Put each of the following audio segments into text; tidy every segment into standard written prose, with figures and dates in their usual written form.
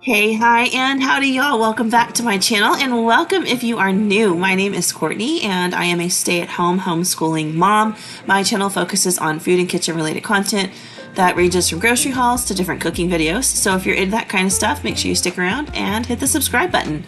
Hey, hi, and howdy, y'all. Welcome back to my channel, and welcome if you are new. My name is Courtney, and I am a stay-at-home homeschooling mom. My channel focuses on food and kitchen-related content that ranges from grocery hauls to different cooking videos. So if you're into that kind of stuff, make sure you stick around and hit the subscribe button.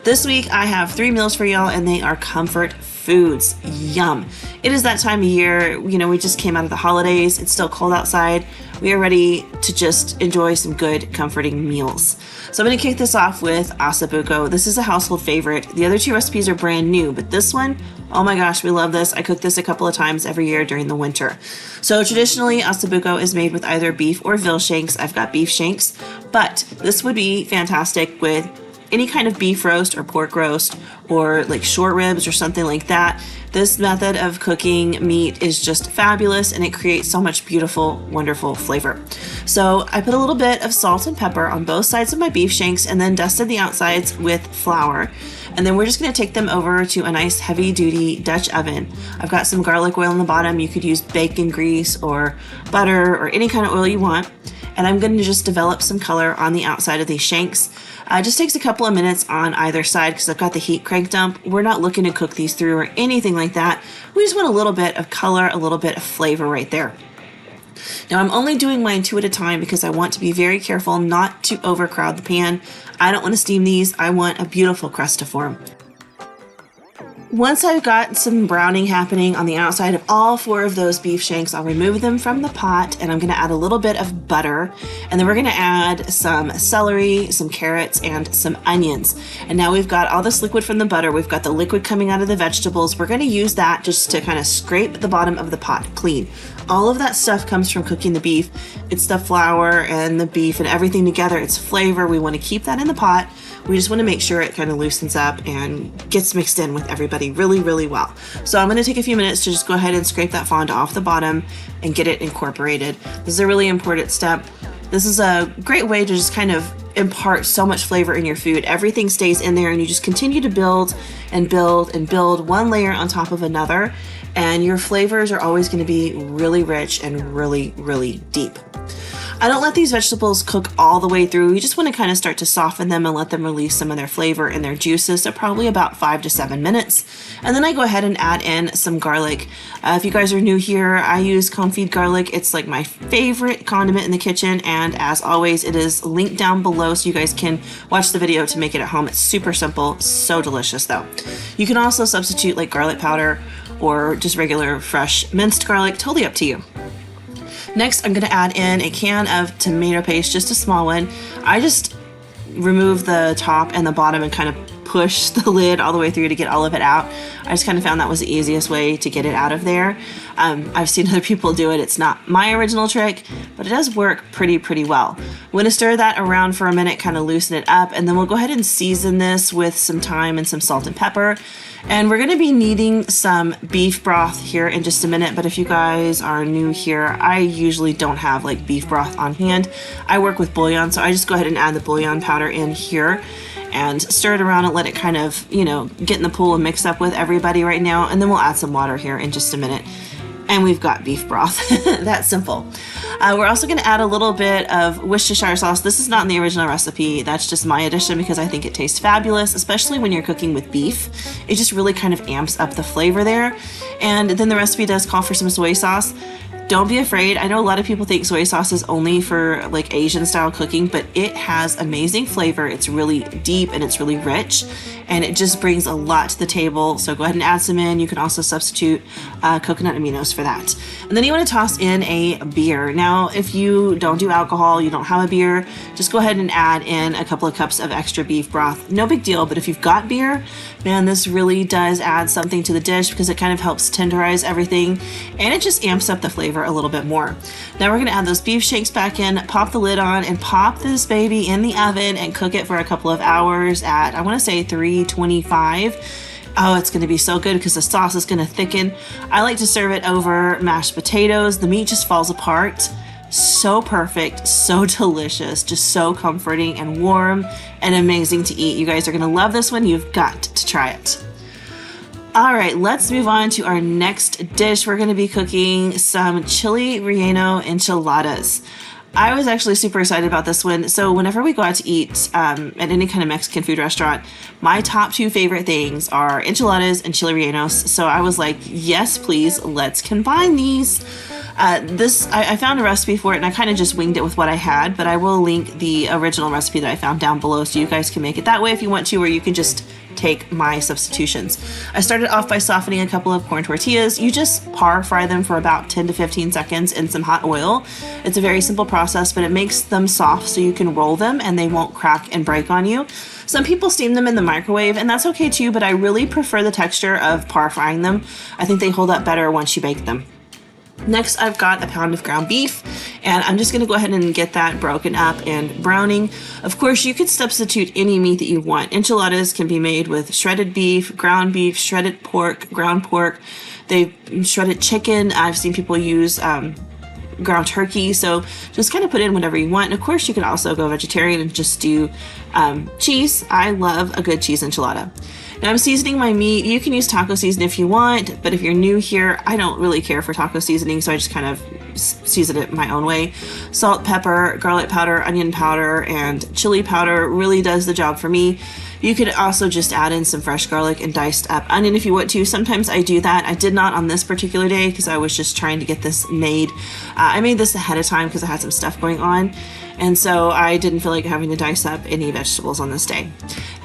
This week, I have 3 meals for y'all, and they are comfort foods. Yum. It is that time of year. We just came out of the holidays. It's still cold outside. We are ready to just enjoy some good, comforting meals. So I'm going to kick this off with OSSO buco. This is a household favorite. The other 2 recipes are brand new, but this one, oh my gosh, we love this. I cook this a couple of times every year during the winter. So traditionally, OSSO buco is made with either beef or veal shanks. I've got beef shanks, but this would be fantastic with any kind of beef roast or pork roast or like short ribs or something like that. This method of cooking meat is just fabulous, and it creates so much beautiful, wonderful flavor. So I put a little bit of salt and pepper on both sides of my beef shanks and then dusted the outsides with flour. And then we're just going to take them over to a nice heavy duty Dutch oven. I've got some garlic oil on the bottom. You could use bacon grease or butter or any kind of oil you want. And I'm going to just develop some color on the outside of these shanks. It just takes a couple of minutes on either side because I've got the heat cranked up. We're not looking to cook these through or anything like that. We just want a little bit of color, a little bit of flavor right there. Now I'm only doing mine 2 at a time because I want to be very careful not to overcrowd the pan. I don't want to steam these. I want a beautiful crust to form. Once I've got some browning happening on the outside of all 4 of those beef shanks, I'll remove them from the pot, and I'm going to add a little bit of butter, and then we're going to add some celery, some carrots, and some onions. And now we've got all this liquid from the butter. We've got the liquid coming out of the vegetables. We're going to use that just to kind of scrape the bottom of the pot clean. All of that stuff comes from cooking the beef. It's the flour and the beef and everything together. It's flavor. We want to keep that in the pot. We just want to make sure it kind of loosens up and gets mixed in with everybody really, really well. So I'm going to take a few minutes to just go ahead and scrape that fond off the bottom and get it incorporated. This is a really important step. This is a great way to just kind of impart so much flavor in your food. Everything stays in there, and you just continue to build and build and build one layer on top of another, and your flavors are always going to be really rich and really, really deep. I don't let these vegetables cook all the way through. You just want to kind of start to soften them and let them release some of their flavor and their juices. So probably about 5 to 7 minutes. And then I go ahead and add in some garlic. If you guys are new here, I use confit garlic. It's like my favorite condiment in the kitchen. And as always, it is linked down below so you guys can watch the video to make it at home. It's super simple, so delicious though. You can also substitute like garlic powder or just regular fresh minced garlic, totally up to you. Next, I'm going to add in a can of tomato paste, just a small one. I just remove the top and the bottom and kind of push the lid all the way through to get all of it out. I just kind of found that was the easiest way to get it out of there. I've seen other people do it. It's not my original trick, but it does work pretty well. I'm going to stir that around for a minute, kind of loosen it up, and then we'll go ahead and season this with some thyme and some salt and pepper. And we're going to be needing some beef broth here in just a minute, but if you guys are new here, I usually don't have like beef broth on hand. I work with bouillon, so I just go ahead and add the bouillon powder in here and stir it around and let it kind of, get in the pool and mix up with everybody right now. And then we'll add some water here in just a minute. And we've got beef broth. That's simple. We're also going to add a little bit of Worcestershire sauce. This is not in the original recipe. That's just my addition because I think it tastes fabulous, especially when you're cooking with beef. It just really kind of amps up the flavor there. And then the recipe does call for some soy sauce. Don't be afraid. I know a lot of people think soy sauce is only for like Asian style cooking, but it has amazing flavor. It's really deep and it's really rich, and it just brings a lot to the table. So go ahead and add some in. You can also substitute coconut aminos for that. And then you want to toss in a beer. Now, if you don't do alcohol, you don't have a beer, just go ahead and add in a couple of cups of extra beef broth. No big deal, but if you've got beer, man, this really does add something to the dish because it kind of helps tenderize everything, and it just amps up the flavor a little bit more. Now we're going to add those beef shanks back in, pop the lid on, and pop this baby in the oven and cook it for a couple of hours at, I want to say 325. Oh, it's going to be so good because the sauce is going to thicken. I like to serve it over mashed potatoes. The meat just falls apart. So perfect, so delicious, just so comforting and warm and amazing to eat. You guys are going to love this one. You've got to try it. All right, let's move on to our next dish. We're going to be cooking some chili relleno enchiladas. I was actually super excited about this one. So whenever we go out to eat at any kind of Mexican food restaurant, my top two favorite things are enchiladas and chile rellenos. So I was like, yes, please, let's combine these. I found a recipe for it and I kind of just winged it with what I had, but I will link the original recipe that I found down below so you guys can make it that way if you want to, or you can just take my substitutions. I started off by softening a couple of corn tortillas. You just par fry them for about 10 to 15 seconds in some hot oil. It's a very simple process, but it makes them soft so you can roll them and they won't crack and break on you. Some people steam them in the microwave and that's okay too, but I really prefer the texture of par frying them. I think they hold up better once you bake them. Next, I've got a pound of ground beef, and I'm just going to go ahead and get that broken up and browning. Of course, you could substitute any meat that you want. Enchiladas can be made with shredded beef, shredded pork, ground pork. They've shredded chicken. I've seen people use ground turkey, so just kind of put in whatever you want. And of course, you can also go vegetarian and just do cheese. I love a good cheese enchilada. Now I'm seasoning my meat. You can use taco seasoning if you want, but if you're new here, I don't really care for taco seasoning, so I just kind of season it my own way. Salt, pepper, garlic powder, onion powder, and chili powder really does the job for me. You could also just add in some fresh garlic and diced up onion if you want to. Sometimes I do that. I did not on this particular day because I was just trying to get this made. I made this ahead of time because I had some stuff going on. And so I didn't feel like having to dice up any vegetables on this day.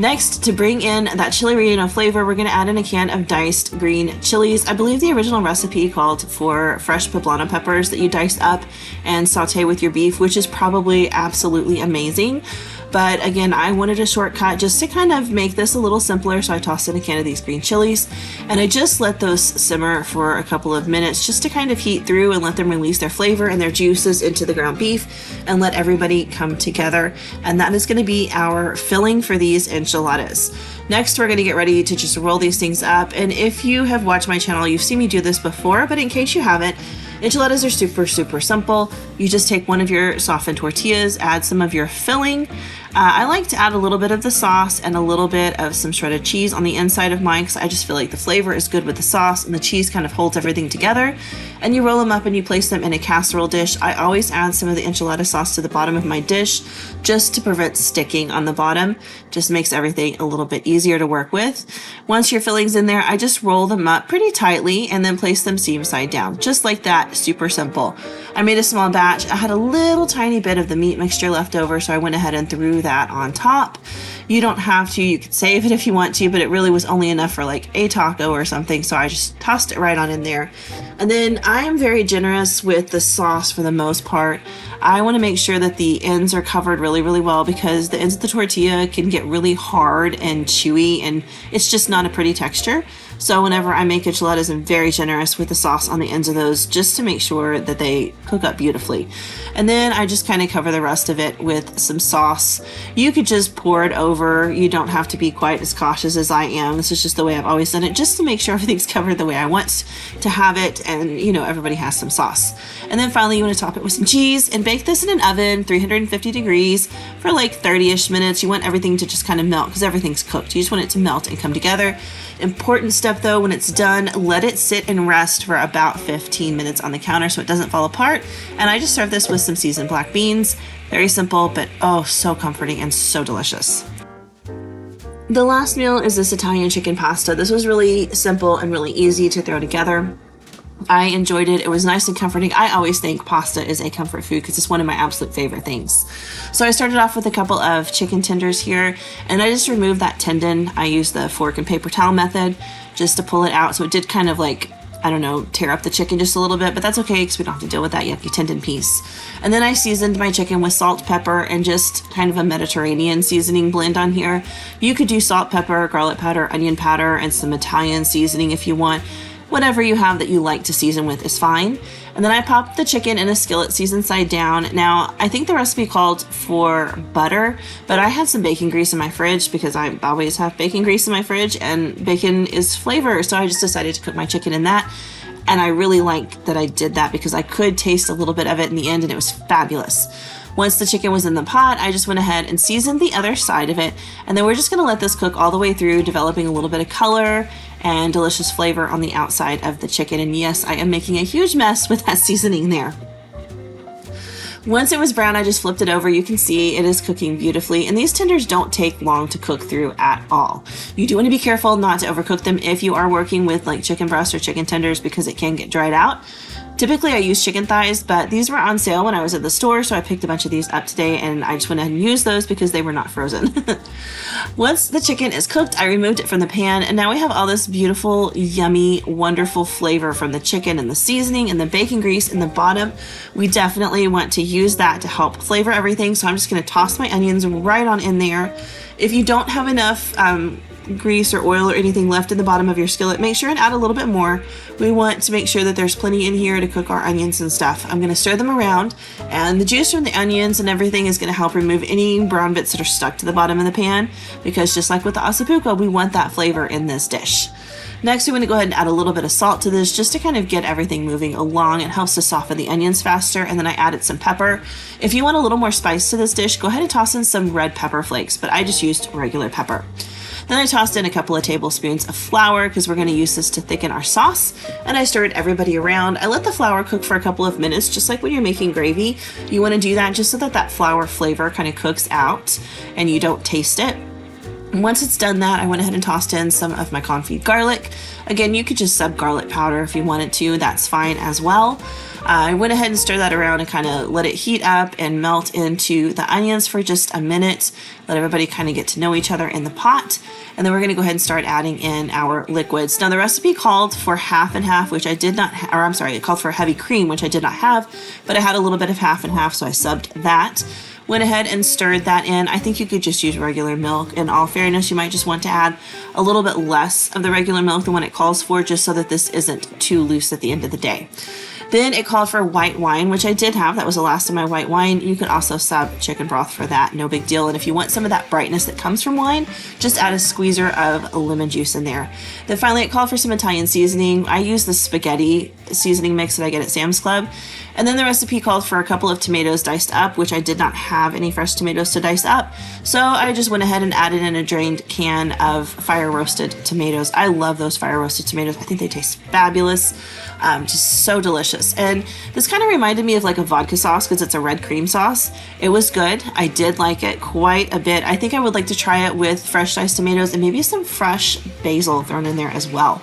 Next, to bring in that chile relleno flavor, we're going to add in a can of diced green chilies. I believe the original recipe called for fresh poblano peppers that you dice up and saute with your beef, which is probably absolutely amazing. But again, I wanted a shortcut just to kind of make this a little simpler, so I tossed in a can of these green chilies and I just let those simmer for a couple of minutes just to kind of heat through and let them release their flavor and their juices into the ground beef and let everybody come together. And that is going to be our filling for these enchiladas. Next, we're going to get ready to just roll these things up. And if you have watched my channel, you've seen me do this before, but in case you haven't, enchiladas are super, super simple. You just take one of your softened tortillas, add some of your filling. I like to add a little bit of the sauce and a little bit of some shredded cheese on the inside of mine because I just feel like the flavor is good with the sauce and the cheese kind of holds everything together. And you roll them up and you place them in a casserole dish. I always add some of the enchilada sauce to the bottom of my dish just to prevent sticking on the bottom. Just makes everything a little bit easier to work with. Once your filling's in there, I just roll them up pretty tightly and then place them seam side down. Just like that, super simple. I made a small batch. I had a little tiny bit of the meat mixture left over, so I went ahead and threw that on top. You don't have to, you could save it if you want to, but it really was only enough for like a taco or something, so I just tossed it right on in there. And then I am very generous with the sauce for the most part. I want to make sure that the ends are covered really, really well because the ends of the tortilla can get really hard and chewy and it's just not a pretty texture. So whenever I make enchiladas, I'm very generous with the sauce on the ends of those just to make sure that they cook up beautifully. And then I just kind of cover the rest of it with some sauce. You could just pour it over. You don't have to be quite as cautious as I am. This is just the way I've always done it, just to make sure everything's covered the way I want to have it. And you know, everybody has some sauce. And then finally, you want to top it with some cheese and bake this in an oven, 350 degrees for like 30-ish minutes. You want everything to just kind of melt because everything's cooked. You just want it to melt and come together. Important step though, when it's done, let it sit and rest for about 15 minutes on the counter so it doesn't fall apart. And I just serve this with some seasoned black beans. Very simple, but oh, so comforting and so delicious. The last meal is this Italian chicken pasta. This was really simple and really easy to throw together. I enjoyed it. It was nice and comforting. I always think pasta is a comfort food because it's one of my absolute favorite things. So I started off with a couple of chicken tenders here and I just removed that tendon. I used the fork and paper towel method just to pull it out. So it did kind of like, I don't know, tear up the chicken just a little bit, but that's okay because we don't have to deal with that yucky tendon piece. And then I seasoned my chicken with salt, pepper, and just kind of a Mediterranean seasoning blend on here. You could do salt, pepper, garlic powder, onion powder, and some Italian seasoning if you want. Whatever you have that you like to season with is fine. And then I popped the chicken in a skillet seasoned side down. Now, I think the recipe called for butter, but I had some bacon grease in my fridge because I always have bacon grease in my fridge and bacon is flavor. So I just decided to cook my chicken in that. And I really liked that I did that because I could taste a little bit of it in the end and it was fabulous. Once the chicken was in the pot, I just went ahead and seasoned the other side of it. And then we're just gonna let this cook all the way through, developing a little bit of color and delicious flavor on the outside of the chicken. And yes, I am making a huge mess with that seasoning there. Once it was brown, I just flipped it over. You can see it is cooking beautifully, and these tenders don't take long to cook through at all. You do want to be careful not to overcook them if you are working with like chicken breast or chicken tenders, because it can get dried out. Typically I use chicken thighs, but these were on sale when I was at the store, so I picked a bunch of these up today, and I just went ahead and used those because they were not frozen. Once the chicken is cooked, I removed it from the pan, and now we have all this beautiful, yummy, wonderful flavor from the chicken and the seasoning and the bacon grease in the bottom. We definitely want to use that to help flavor everything, so I'm just going to toss my onions right on in there. If you don't have enough grease or oil or anything left in the bottom of your skillet, make sure and add a little bit more. We want to make sure that there's plenty in here to cook our onions and stuff. I'm going to stir them around, and the juice from the onions and everything is going to help remove any brown bits that are stuck to the bottom of the pan, because just like with the OSSO buco, we want that flavor in this dish. Next, we want to go ahead and add a little bit of salt to this just to kind of get everything moving along. It helps to soften the onions faster. And then I added some pepper. If you want a little more spice to this dish, go ahead and toss in some red pepper flakes, but I just used regular pepper. Then I tossed in a couple of tablespoons of flour because we're going to use this to thicken our sauce, and I stirred everybody around. I let the flour cook for a couple of minutes, just like when you're making gravy. You want to do that just so that that flour flavor kind of cooks out and you don't taste it. And once it's done that, I went ahead and tossed in some of my confit garlic. Again, you could just sub garlic powder if you wanted to, that's fine as well. I went ahead and stirred that around and kind of let it heat up and melt into the onions for just a minute. Let everybody kind of get to know each other in the pot. And then we're going to go ahead and start adding in our liquids. Now the recipe called for half and half, which I did not, it called for heavy cream, which I did not have, but I had a little bit of half and half, so I subbed that. Went ahead and stirred that in. I think you could just use regular milk. In all fairness, you might just want to add a little bit less of the regular milk than what it calls for, just so that this isn't too loose at the end of the day. Then it called for white wine, which I did have. That was the last of my white wine. You could also sub chicken broth for that, no big deal. And if you want some of that brightness that comes from wine, just add a squeezer of lemon juice in there. Then finally it called for some Italian seasoning. I use the spaghetti seasoning mix that I get at Sam's Club. And then the recipe called for a couple of tomatoes diced up, which I did not have any fresh tomatoes to dice up. So I just went ahead and added in a drained can of fire roasted tomatoes. I love those fire roasted tomatoes. I think they taste fabulous. Just so delicious. And this kind of reminded me of like a vodka sauce because it's a red cream sauce. It was good. I did like it quite a bit. I think I would like to try it with fresh diced tomatoes and maybe some fresh basil thrown in there as well.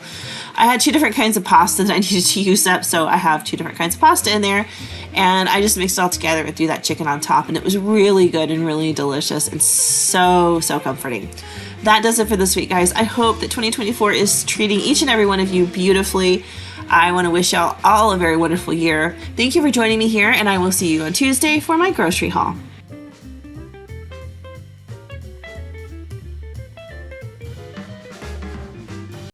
I had two different kinds of pasta that I needed to use up, so I have two different kinds of pasta in there, and I just mixed it all together and threw that chicken on top, and it was really good and really delicious and so comforting. That does it for this week, guys. I hope that 2024 is treating each and every one of you beautifully. I want to wish y'all all a very wonderful year. Thank you for joining me here, and I will see you on Tuesday for my grocery haul.